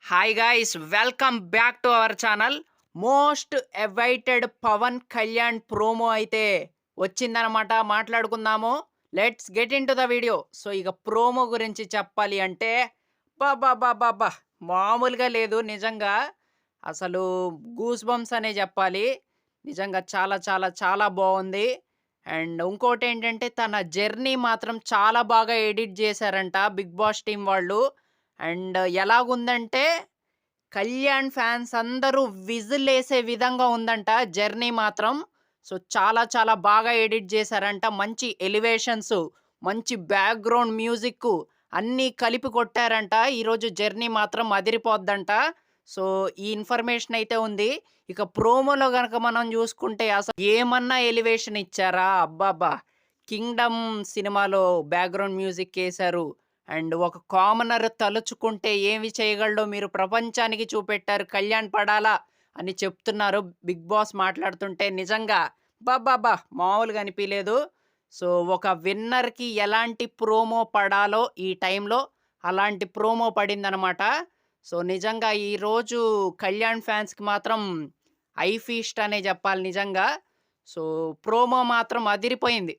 Hi guys, welcome back to our channel. Most awaited Pavan Kalyan promo అయితే వచ్చిందనమాట. మాట్లాడుకుందాము. Let's get into the video. So ఇక promo గురించి చెప్పాలి అంటే బాబా మామూలుగా లేదు నిజంగా. అసలు గూస్ బంప్స్ అనే చెప్పాలి. నిజంగా చాలా చాలా చాలా బాగుంది. అండ్ ఇంకోటి ఏంటంటే తన జర్నీ మాత్రం చాలా బాగా ఎడిట్ చేశారంట బిగ్ బాస్ టీం వాళ్ళు. అండ్ ఎలాగుందంటే కళ్యాణ్ ఫ్యాన్స్ అందరూ విజిలేసే విధంగా ఉందంట జర్నీ మాత్రం. సో, చాలా చాలా బాగా ఎడిట్ చేశారంట. మంచి ఎలివేషన్స్, మంచి బ్యాక్‌గ్రౌండ్ మ్యూజిక్కు అన్నీ కలిపి కొట్టారంట. ఈరోజు జర్నీ మాత్రం అదిరిపోద్దంట. సో, ఈ ఇన్ఫర్మేషన్ అయితే ఉంది. ఇక ప్రోమోలో గనక మనం చూసుకుంటే అసలు ఏమన్నా ఎలివేషన్ ఇచ్చారా? అబ్బబ్బా! 'కింగ్డమ్' సినిమాలో బ్యాక్‌గ్రౌండ్ మ్యూజిక్కేశారు. అండ్ ఒక కామనర్ తలుచుకుంటే ఏమి చేయగలడో మీరు ప్రపంచానికి చూపెట్టారు. కళ్యాణ్ పడాలా అని చెప్తున్నారు బిగ్ బాస్ మాట్లాడుతుంటే. నిజంగా అబ్బబ్బబ్బా! మామూలుగా అనిపియలేదు. సో, ఒక విన్నర్‌కి ఎలాంటి ప్రోమో పడాలో ఈ టైంలో అలాంటి ప్రోమో పడిందనమాట. సో, నిజంగా ఈరోజు కళ్యాణ్ ఫ్యాన్స్‌కి మాత్రం ఐ ఫీస్ట్ అనే జెప్పాలి నిజంగా. సో, ప్రోమో మాత్రం అదిరిపోయింది.